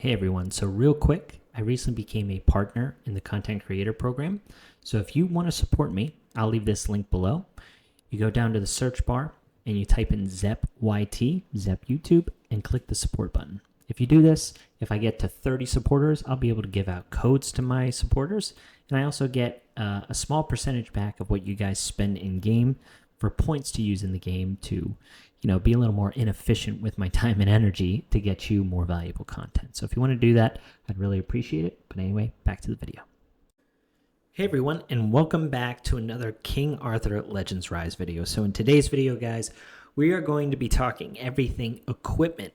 Hey everyone, so real quick, I recently became a partner in the Content Creator Program. So if you want to support me, I'll leave this link below. You go down to the search bar and you type in Zepp YT, Zepp YouTube, and click the support button. If you do this, if I get to 30 supporters, I'll be able to give out codes to my supporters, and I also get a small percentage back of what you guys spend in game for points to use in the game to be a little more inefficient with my time and energy to get you more valuable content. So if you want to do that, I'd really appreciate it. But anyway, back to the video. Hey everyone, and welcome back to another King Arthur Legends Rise video. So in today's video, guys, we are going to be talking everything equipment.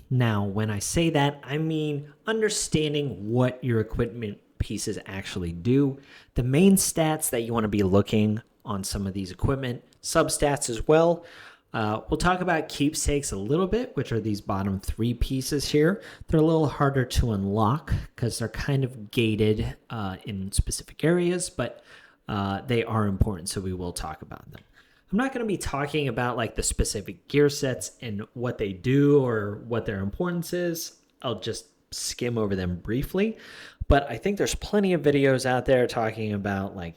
Now, when I say that, I mean understanding what your equipment pieces actually do, the main stats that you want to be looking on some of these equipment, substats as well. We'll talk about keepsakes a little bit, which are these bottom three pieces here. They're a little harder to unlock because they're kind of gated in specific areas, but they are important, so we will talk about them. I'm not going to be talking about like the specific gear sets and what they do or what their importance is. I'll just skim over them briefly, but I think there's plenty of videos out there talking about like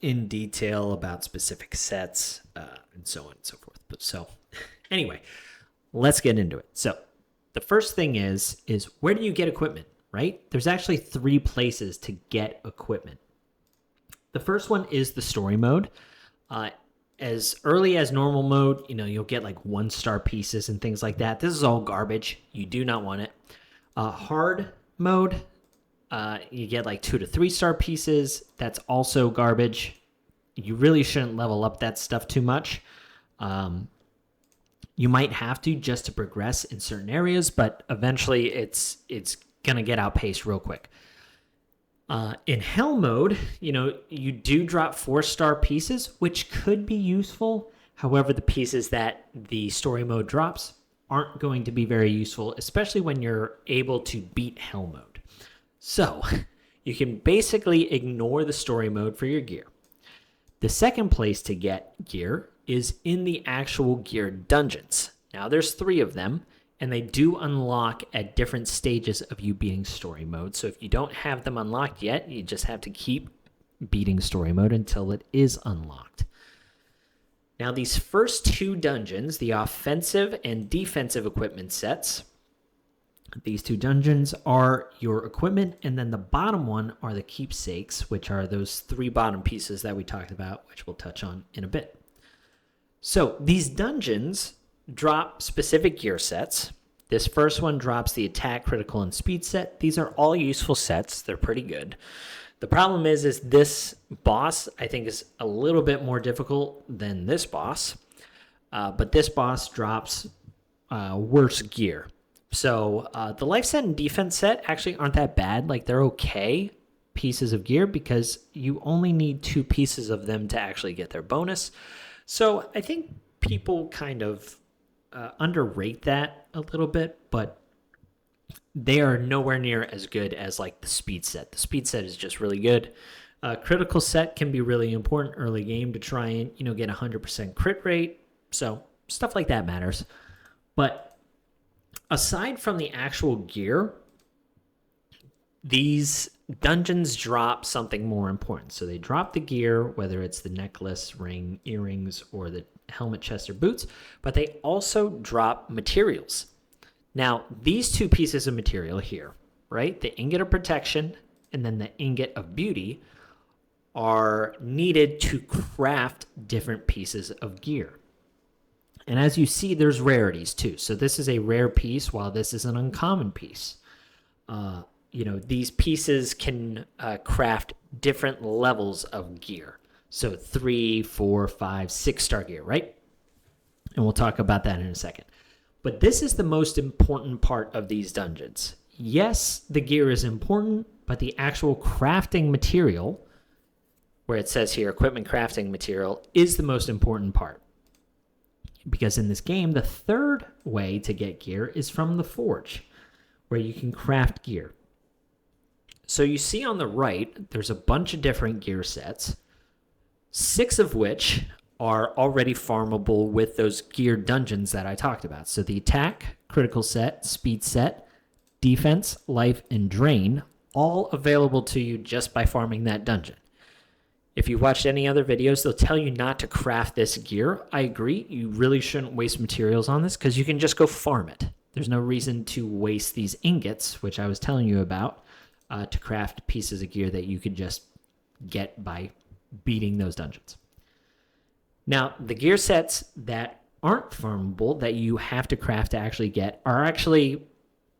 in detail about specific sets and so on and so forth. So anyway, let's get into it. So the first thing is where do you get equipment, right? There's actually three places to get equipment. The first one is the story mode. As early as normal mode, you'll get like 1-star pieces and things like that. This is all garbage. You do not want it. Hard mode, you get like 2 to 3-star pieces. That's also garbage. You really shouldn't level up that stuff too much. You might have to just to progress in certain areas, but eventually it's gonna get outpaced real quick. In hell mode, you do drop 4-star pieces, which could be useful. However, the pieces that the story mode drops aren't going to be very useful, especially when you're able to beat hell mode. So you can basically ignore the story mode for your gear. The second place to get gear is in the actual gear dungeons. Now there's 3 of them, and they do unlock at different stages of you beating story mode. So if you don't have them unlocked yet, you just have to keep beating story mode until it is unlocked. Now these first 2 dungeons, the offensive and defensive equipment sets, these 2 dungeons are your equipment, and then the bottom one are the keepsakes, which are those 3 bottom pieces that we talked about, which we'll touch on in a bit. So these dungeons drop specific gear sets. This first one drops the attack, critical, and speed set. These are all useful sets. They're pretty good. The problem is this boss, I think, is a little bit more difficult than this boss. But this boss drops worse gear. So the life set and defense set actually aren't that bad. Like, they're okay pieces of gear because you only need 2 pieces of them to actually get their bonus. So I think people kind of underrate that a little bit, but they are nowhere near as good as like the speed set. The speed set is just really good. Critical set can be really important early game to try and get 100% crit rate. So stuff like that matters. But aside from the actual gear, these dungeons drop something more important. So they drop the gear, whether it's the necklace, ring, earrings, or the helmet, chest, or boots, but they also drop materials. Now, these 2 pieces of material here, right, the ingot of protection and then the ingot of beauty, are needed to craft different pieces of gear. And as you see, there's rarities too. So this is a rare piece, while this is an uncommon piece. These pieces can craft different levels of gear. So 3, 4, 5, 6-star gear, right? And we'll talk about that in a second. But this is the most important part of these dungeons. Yes, the gear is important, but the actual crafting material, where it says here equipment crafting material, is the most important part. Because in this game, the third way to get gear is from the forge, where you can craft gear. So you see on the right, there's a bunch of different gear sets, 6 of which are already farmable with those gear dungeons that I talked about. So the attack, critical set, speed set, defense, life, and drain, all available to you just by farming that dungeon. If you've watched any other videos, they'll tell you not to craft this gear. I agree. You really shouldn't waste materials on this because you can just go farm it. There's no reason to waste these ingots, which I was telling you about, to craft pieces of gear that you could just get by beating those dungeons. Now, the gear sets that aren't farmable, that you have to craft to actually get, are actually,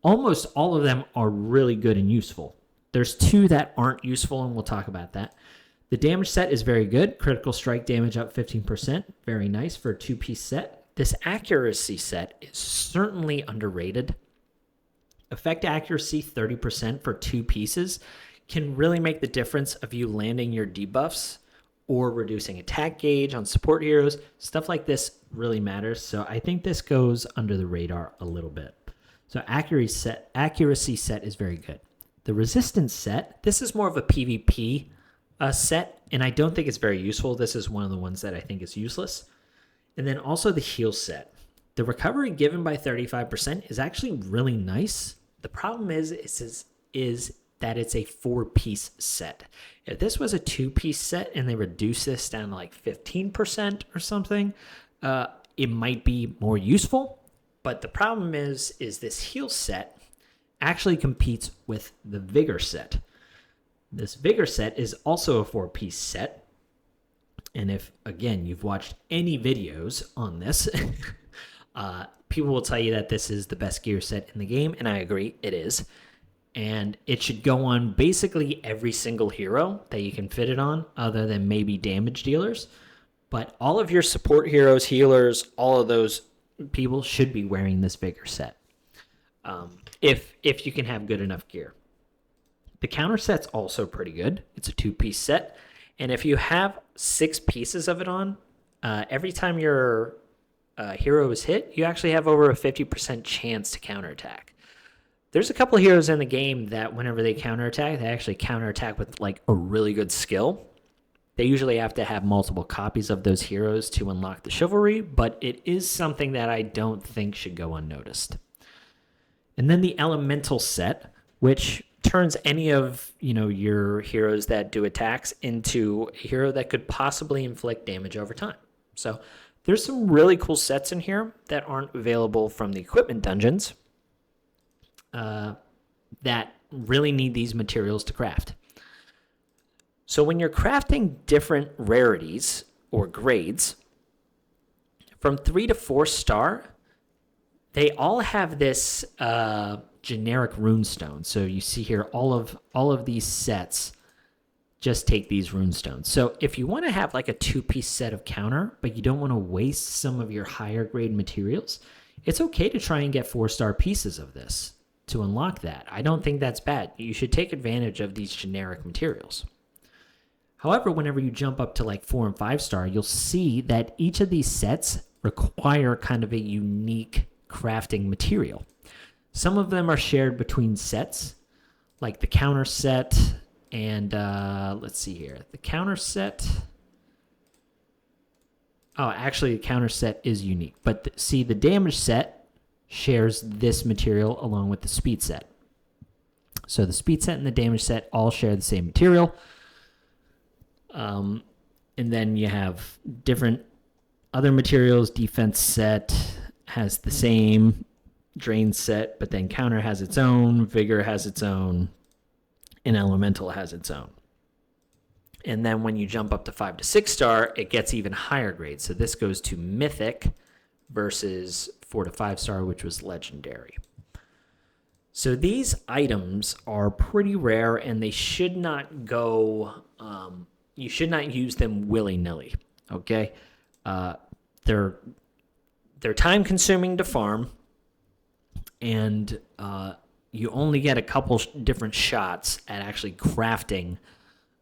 almost all of them are really good and useful. There's 2 that aren't useful, and we'll talk about that. The damage set is very good. Critical strike damage up 15%. Very nice for a 2-piece set. This accuracy set is certainly underrated. Effect accuracy 30% for 2 pieces can really make the difference of you landing your debuffs or reducing attack gauge on support heroes. Stuff like this really matters. So I think this goes under the radar a little bit. So accuracy set is very good. The resistance set, this is more of a PvP set, and I don't think it's very useful. This is one of the ones that I think is useless. And then also the heal set. The recovery given by 35% is actually really nice. The problem is that it's a 4-piece set. If this was a 2-piece set and they reduce this down to like 15% or something, it might be more useful. But the problem is this heal set actually competes with the vigor set. This vigor set is also a 4-piece set. And if, again, you've watched any videos on this, people will tell you that this is the best gear set in the game, and I agree, it is. And it should go on basically every single hero that you can fit it on, other than maybe damage dealers. But all of your support heroes, healers, all of those people should be wearing this vigor set, if you can have good enough gear. The counter set's also pretty good. It's a 2-piece set. And if you have 6 pieces of it on, every time your hero is hit, you actually have over a 50% chance to counterattack. There's a couple of heroes in the game that whenever they counterattack, they actually counterattack with like a really good skill. They usually have to have multiple copies of those heroes to unlock the chivalry, but it is something that I don't think should go unnoticed. And then the elemental set, which turns any of your heroes that do attacks into a hero that could possibly inflict damage over time. So there's some really cool sets in here that aren't available from the equipment dungeons that really need these materials to craft. So when you're crafting different rarities or grades, from 3 to 4 star, they all have this generic runestone. So you see here, all of these sets just take these runestones. So if you want to have like a 2-piece set of counter, but you don't want to waste some of your higher grade materials, it's okay to try and get 4-star pieces of this to unlock that. I don't think that's bad. You should take advantage of these generic materials. However, whenever you jump up to like 4 and 5-star, you'll see that each of these sets require kind of a unique crafting material. Some of them are shared between sets, like the counter set and let's see here. The counter set. Oh, actually, the counter set is unique. But see, the damage set shares this material along with the speed set. So the speed set and the damage set all share the same material. And then you have different other materials. Defense set has the same, drain set, but then counter has its own, vigor has its own, and elemental has its own. And then when you jump up to 5 to 6-star, it gets even higher grades. So this goes to mythic versus 4 to 5-star, which was legendary. So these items are pretty rare, and they should not go, you should not use them willy-nilly, okay? They're time consuming to farm, and you only get a couple different shots at actually crafting,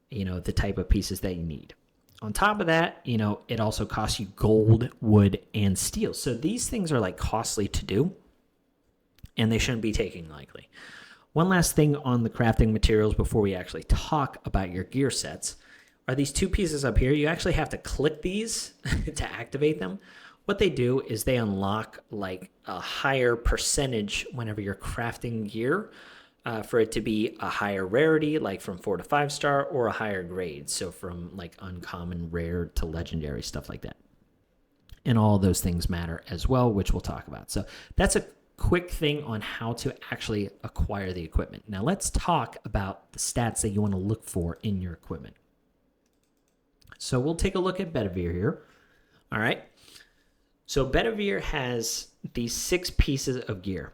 the type of pieces that you need. On top of that, it also costs you gold, wood, and steel. So these things are like costly to do, and they shouldn't be taken lightly. One last thing on the crafting materials before we actually talk about your gear sets are these 2 pieces up here. You actually have to click these to activate them. what they do is they unlock like a higher percentage whenever you're crafting gear for it to be a higher rarity, like from 4 to 5 star, or a higher grade. So from like uncommon, rare to legendary, stuff like that. And all those things matter as well, which we'll talk about. So that's a quick thing on how to actually acquire the equipment. Now let's talk about the stats that you want to look for in your equipment. So we'll take a look at Bedivere here. All right. So Bedivere has these 6 pieces of gear.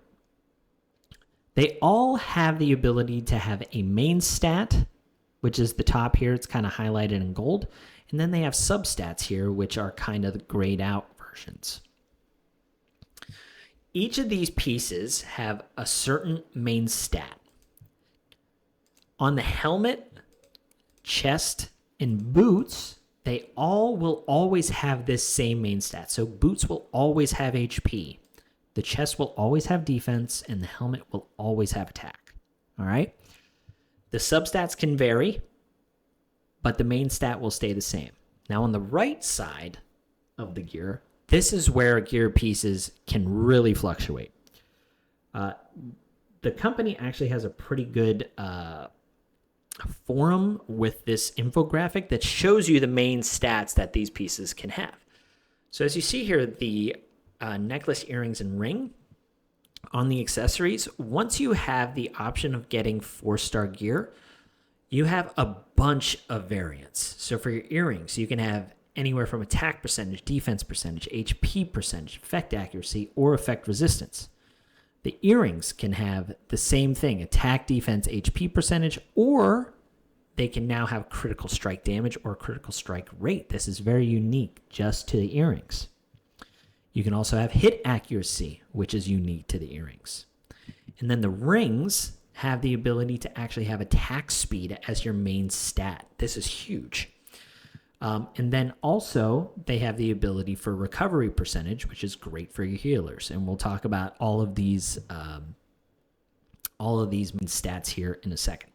They all have the ability to have a main stat, which is the top here. It's kind of highlighted in gold. And then they have substats here, which are kind of the grayed out versions. Each of these pieces have a certain main stat. On the helmet, chest, and boots, they all will always have this same main stat. So boots will always have HP. The chest will always have defense, and the helmet will always have attack. All right? The substats can vary, but the main stat will stay the same. Now, on the right side of the gear, this is where gear pieces can really fluctuate. The company actually has a pretty good forum with this infographic that shows you the main stats that these pieces can have. So as you see here, the necklace, earrings, and ring on the accessories, once you have the option of getting 4-star gear, you have a bunch of variants. So for your earrings, you can have anywhere from attack percentage, defense percentage, HP percentage, effect accuracy, or effect resistance. The earrings can have the same thing, attack, defense, HP percentage, or they can now have critical strike damage or critical strike rate. This is very unique just to the earrings. You can also have hit accuracy, which is unique to the earrings. And then the rings have the ability to actually have attack speed as your main stat. This is huge. And then also they have the ability for recovery percentage, which is great for your healers. And we'll talk about all of these stats here in a second.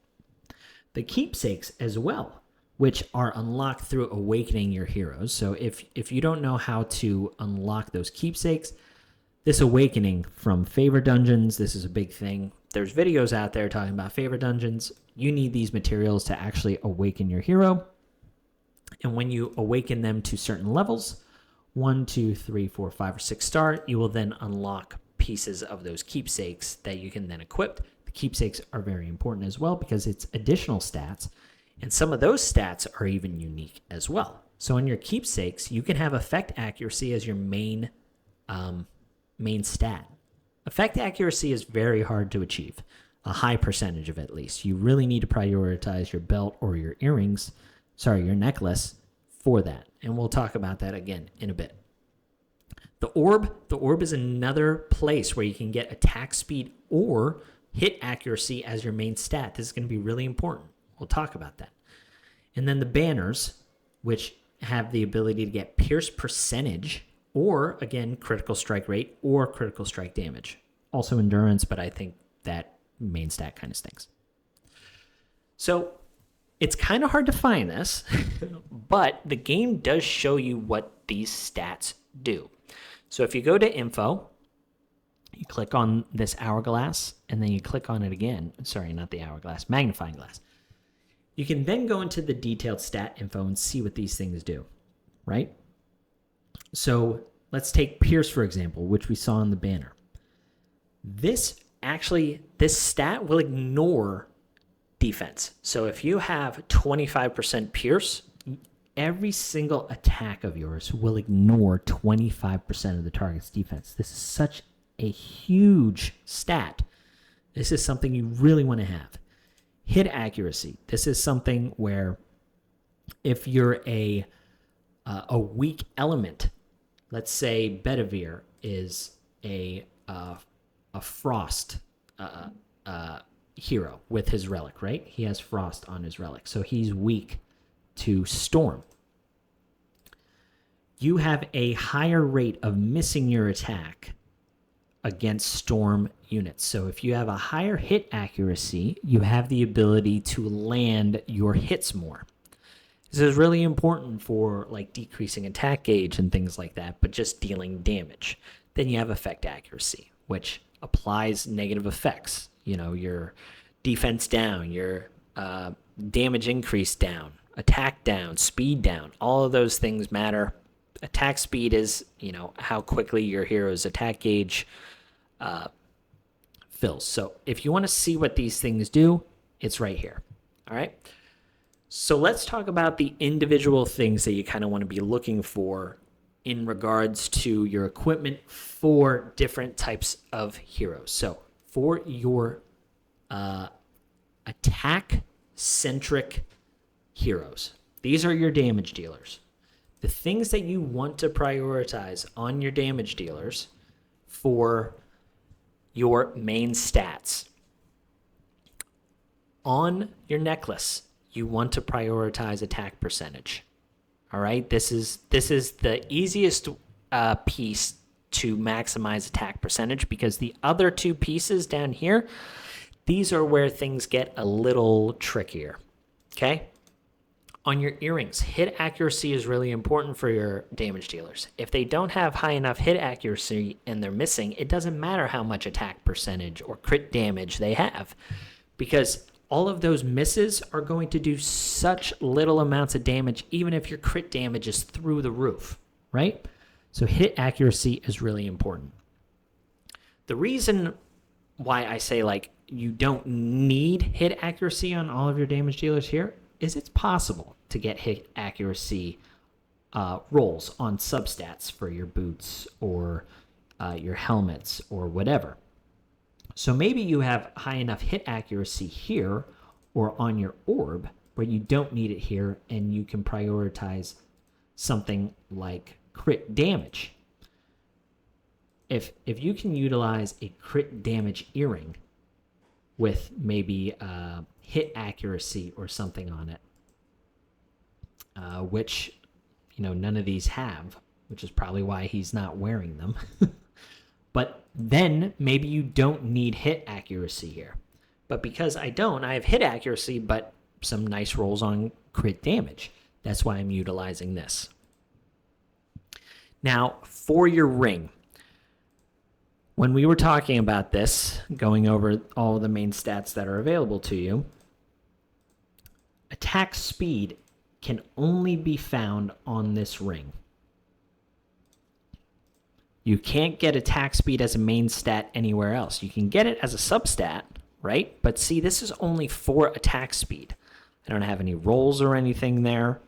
The keepsakes as well, which are unlocked through awakening your heroes. So if you don't know how to unlock those keepsakes, this awakening from favor dungeons, this is a big thing. There's videos out there talking about favor dungeons. You need these materials to actually awaken your hero. And when you awaken them to certain levels, 1, 2, 3, 4, 5, or 6 star, you will then unlock pieces of those keepsakes that you can then equip. The keepsakes are very important as well because it's additional stats, and some of those stats are even unique as well. So in your keepsakes, you can have effect accuracy as your main stat. Effect accuracy is very hard to achieve, a high percentage of it at least. You really need to prioritize your belt or your earrings, your necklace for that. And we'll talk about that again in a bit. The orb is another place where you can get attack speed or hit accuracy as your main stat. This is going to be really important. We'll talk about that. And then the banners, which have the ability to get pierce percentage or, again, critical strike rate or critical strike damage. Also endurance, but I think that main stat kind of stinks. So it's kind of hard to find this, but the game does show you what these stats do. So if you go to info, you click on this hourglass, and then you click on it again. Sorry, not the hourglass, magnifying glass. You can then go into the detailed stat info and see what these things do, right? So let's take Pierce, for example, which we saw in the banner. This stat will ignore defense. So if you have 25% Pierce, every single attack of yours will ignore 25% of the target's defense. This is such a huge stat. This is something you really want to have. Hit accuracy. This is something where if you're a weak element, let's say Bedivere is a frost hero with his relic, right? He has frost on his relic, so he's weak to storm. You have a higher rate of missing your attack against storm units. So if you have a higher hit accuracy, you have the ability to land your hits more. This is really important for like decreasing attack gauge and things like that, but just dealing damage. Then you have effect accuracy, which applies negative effects. You know, your defense down, your damage increase down, attack down, speed down. All of those things matter. Attack speed is, you know, how quickly your hero's attack gauge fills. So if you want to see what these things do, it's right here. All right. So let's talk about the individual things that you kind of want to be looking for in regards to your equipment for different types of heroes. So for your attack-centric heroes, these are your damage dealers. The things that you want to prioritize on your damage dealers for your main stats. On your necklace, you want to prioritize attack percentage. All right, this is the easiest piece to maximize attack percentage, because the other two pieces down here, these are where things get a little trickier. Okay, on your earrings, hit accuracy is really important for your damage dealers. If they don't have high enough hit accuracy and they're missing, it doesn't matter how much attack percentage or crit damage they have, because all of those misses are going to do such little amounts of damage, even if your crit damage is through the roof, right? So hit accuracy is really important. The reason why I say like you don't need hit accuracy on all of your damage dealers here is it's possible to get hit accuracy rolls on substats for your boots or your helmets or whatever. So maybe you have high enough hit accuracy here or on your orb where you don't need it here, and you can prioritize something like crit damage. If you can utilize a crit damage earring with maybe hit accuracy or something on it, which, you know, none of these have, which is probably why he's not wearing them. But then maybe you don't need hit accuracy here. But because I don't, I have hit accuracy, but some nice rolls on crit damage. That's why I'm utilizing this. Now, for your ring, when we were talking about this, going over all the main stats that are available to you, attack speed can only be found on this ring. You can't get attack speed as a main stat anywhere else. You can get it as a substat, right? But see, this is only for attack speed. I don't have any rolls or anything there.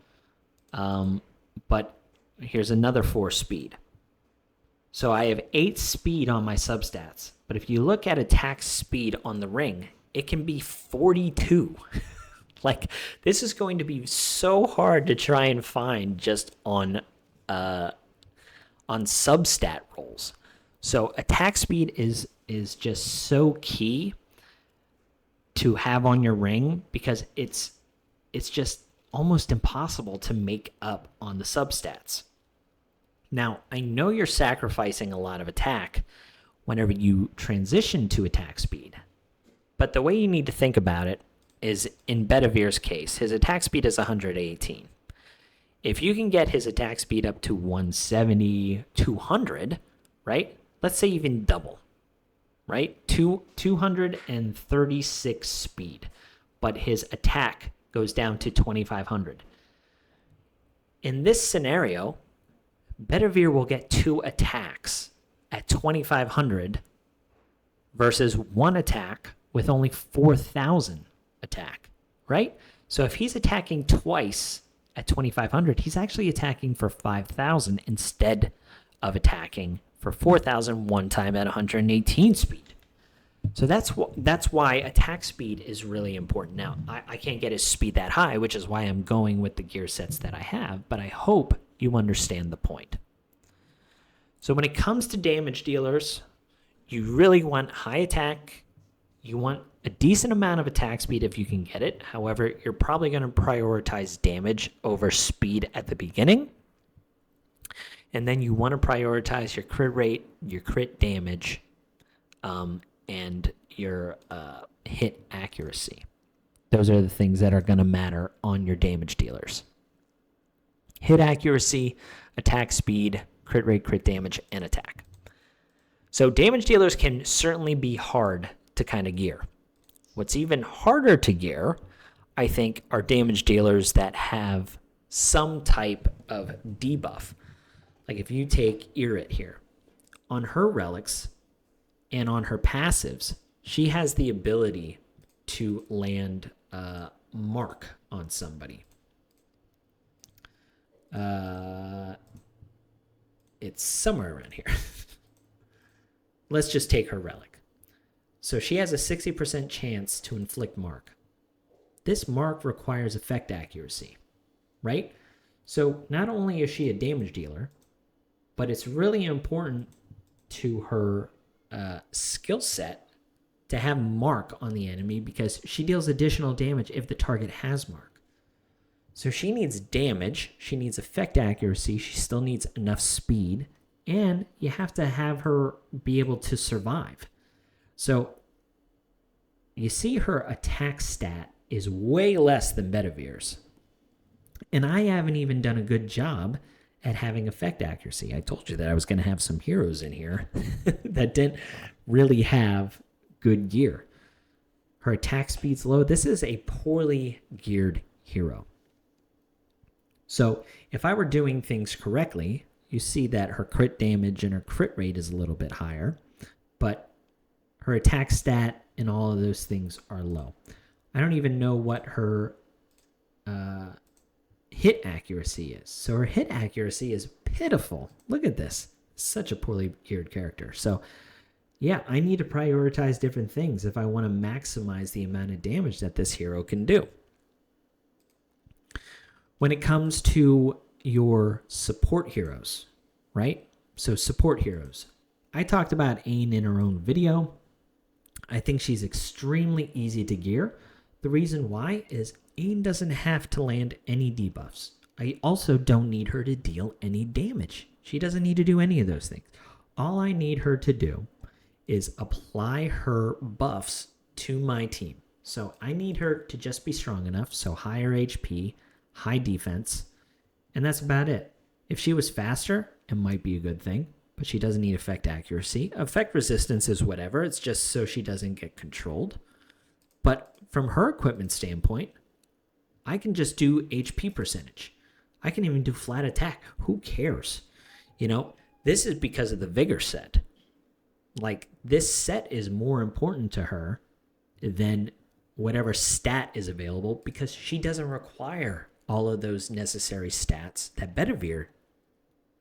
But here's another 4 speed. So I have 8 speed on my substats. But if you look at attack speed on the ring, it can be 42. Like, this is going to be so hard to try and find just on substat rolls. So attack speed is just so key to have on your ring, because it's just almost impossible to make up on the substats. Now, I know you're sacrificing a lot of attack whenever you transition to attack speed, but the way you need to think about it is, in Bedivir's case, his attack speed is 118. If you can get his attack speed up to 170, 200, right? Let's say even double, right? 236 speed, but his attack goes down to 2,500. In this scenario, Bedivere will get 2 attacks at 2,500 versus 1 attack with only 4,000 attack, right? So if he's attacking twice at 2,500, he's actually attacking for 5,000 instead of attacking for 4,000 one time at 118 speed. So that's why attack speed is really important. Now, I can't get his speed that high, which is why I'm going with the gear sets that I have, but I hope you understand the point. So when it comes to damage dealers, you really want high attack. You want a decent amount of attack speed if you can get it. However, you're probably going to prioritize damage over speed at the beginning. And then you want to prioritize your crit rate, your crit damage, and your hit accuracy. Those are the things that are going to matter on your damage dealers. hit accuracy, attack speed, crit rate, crit damage, and attack. So damage dealers can certainly be hard to kind of gear. What's even harder to gear, I think, are damage dealers that have some type of debuff. Like if you take Irrit here, on her relics and on her passives, she has the ability to land Mark on somebody. It's somewhere around here. Let's just take her relic. So she has a 60% chance to inflict Mark. This Mark requires effect accuracy, right? So not only is she a damage dealer, but it's really important to her skill set to have Mark on the enemy because she deals additional damage if the target has Mark. So she needs damage, she needs effect accuracy, she still needs enough speed, and you have to have her be able to survive. So you see her attack stat is way less than Bedivere's. And I haven't even done a good job at having effect accuracy. I told you that I was going to have some heroes in here that didn't really have good gear. Her attack speed's low. This is a poorly geared hero. So if I were doing things correctly, you see that her crit damage and her crit rate is a little bit higher, but her attack stat and all of those things are low. I don't even know what her hit accuracy is. So her hit accuracy is pitiful. Look at this. Such a poorly geared character. So yeah, I need to prioritize different things if I want to maximize the amount of damage that this hero can do. When it comes to your support heroes, right? So support heroes. I talked about Ain in her own video. I think she's extremely easy to gear. The reason why is Ain doesn't have to land any debuffs. I also don't need her to deal any damage. She doesn't need to do any of those things. All I need her to do is apply her buffs to my team. So I need her to just be strong enough, so higher HP, high defense, and that's about it. If she was faster, it might be a good thing, but she doesn't need effect accuracy. Effect resistance is whatever, it's just so she doesn't get controlled. But from her equipment standpoint, I can just do HP percentage. I can even do flat attack. Who cares? You know, this is because of the Vigor set. Like, this set is more important to her than whatever stat is available because she doesn't require all of those necessary stats that Bedivere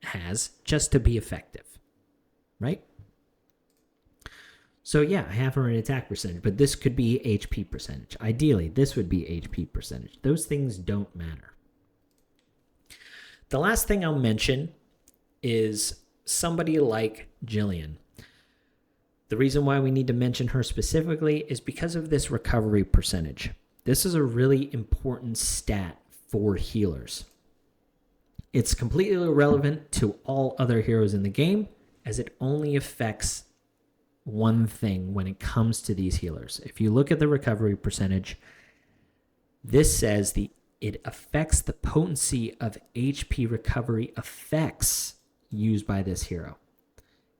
has just to be effective, right? So yeah, I have her in attack percentage, but this could be HP percentage. Ideally, this would be HP percentage. Those things don't matter. The last thing I'll mention is somebody like Jillian. The reason why we need to mention her specifically is because of this recovery percentage. This is a really important stat for healers. It's completely irrelevant to all other heroes in the game, as it only affects one thing when it comes to these healers. If you look at the recovery percentage, this says it affects the potency of HP recovery effects used by this hero.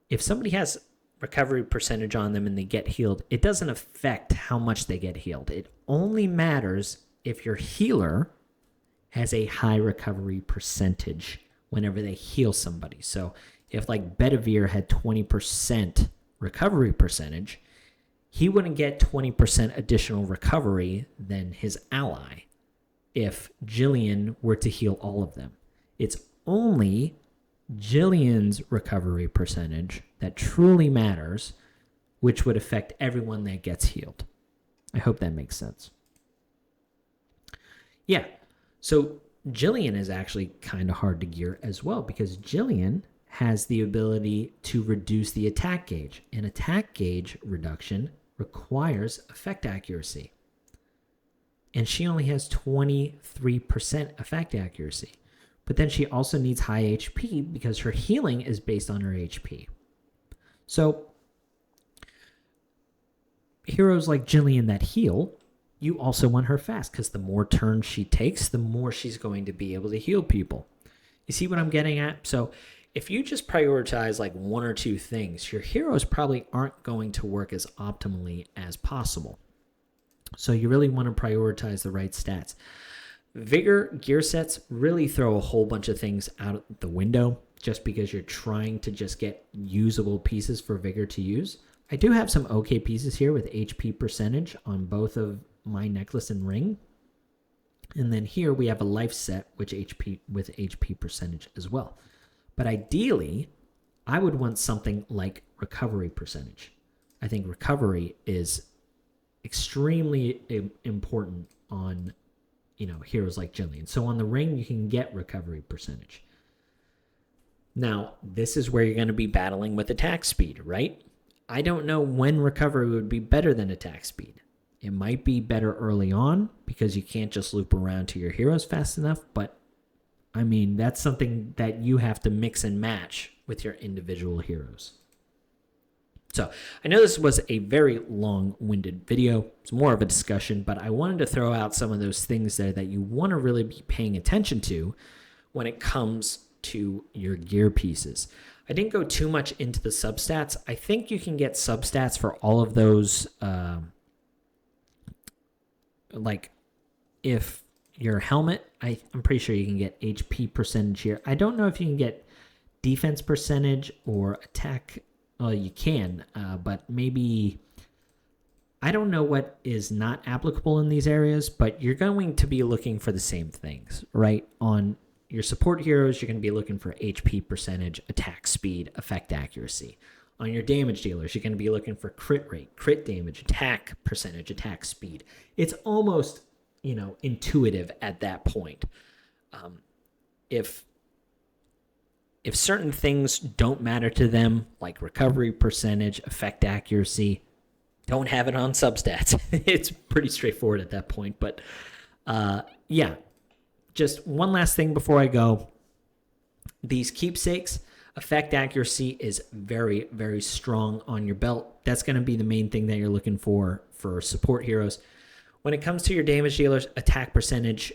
If somebody has recovery percentage on them and they get healed, it doesn't affect how much they get healed. It only matters if your healer has a high recovery percentage whenever they heal somebody. So if like Bedivere had 20% recovery percentage, he wouldn't get 20% additional recovery than his ally if Jillian were to heal all of them. It's only Jillian's recovery percentage that truly matters, which would affect everyone that gets healed. I hope that makes sense. Yeah, so Jillian is actually kind of hard to gear as well because Jillian has the ability to reduce the attack gauge, and attack gauge reduction requires effect accuracy. And she only has 23% effect accuracy. But then she also needs high HP because her healing is based on her HP. So heroes like Jillian that heal, you also want her fast because the more turns she takes, the more she's going to be able to heal people. You see what I'm getting at? So if you just prioritize like one or two things, your heroes probably aren't going to work as optimally as possible. So you really want to prioritize the right stats. Vigor gear sets really throw a whole bunch of things out the window just because you're trying to just get usable pieces for Vigor to use. I do have some okay pieces here with HP percentage on both of my necklace and ring. And then here we have a life set with HP percentage as well. But ideally, I would want something like recovery percentage. I think recovery is extremely important on, heroes like Jillian. So on the ring, you can get recovery percentage. Now, this is where you're going to be battling with attack speed, right? I don't know when recovery would be better than attack speed. It might be better early on because you can't just loop around to your heroes fast enough, but I mean, that's something that you have to mix and match with your individual heroes. So I know this was a very long-winded video. It's more of a discussion, but I wanted to throw out some of those things there that you want to really be paying attention to when it comes to your gear pieces. I didn't go too much into the substats. I think you can get substats for all of those, like if your helmet, I'm pretty sure you can get HP percentage here. I don't know if you can get defense percentage or attack. Well, you can, but maybe, I don't know what is not applicable in these areas, but you're going to be looking for the same things, right? On your support heroes, you're going to be looking for HP percentage, attack speed, effect accuracy. On your damage dealers, you're going to be looking for crit rate, crit damage, attack percentage, attack speed. It's almost, intuitive at that point. If certain things don't matter to them, like recovery percentage, effect accuracy, don't have it on substats. It's pretty straightforward at that point. But yeah, just one last thing before I go. These keepsakes, effect accuracy is very, very strong on your belt. That's going to be the main thing that you're looking for support heroes. When it comes to your damage dealers, attack percentage,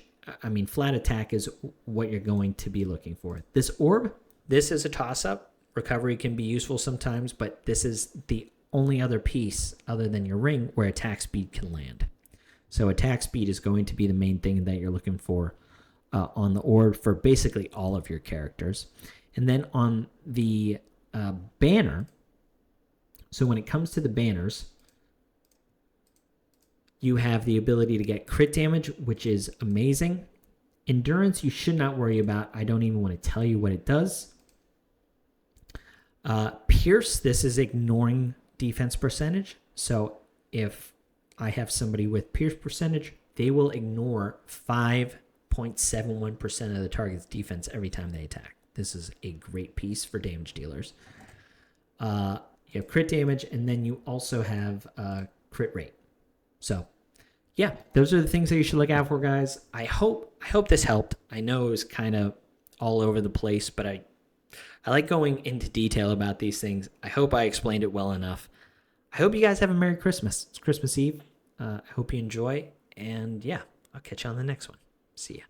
flat attack is what you're going to be looking for. This orb, this is a toss-up. Recovery can be useful sometimes, but this is the only other piece other than your ring where attack speed can land. So attack speed is going to be the main thing that you're looking for on the orb for basically all of your characters. And then on the banner, so when it comes to the banners, you have the ability to get crit damage, which is amazing. Endurance, you should not worry about. I don't even want to tell you what it does. Pierce, this is ignoring defense percentage. So if I have somebody with Pierce percentage, they will ignore 5.71% of the target's defense every time they attack. This is a great piece for damage dealers. You have crit damage, and then you also have crit rate. So, yeah, those are the things that you should look out for, guys. I hope this helped. I know it was kind of all over the place, but I like going into detail about these things. I hope I explained it well enough. I hope you guys have a Merry Christmas. It's Christmas Eve. I hope you enjoy, and yeah, I'll catch you on the next one. See ya.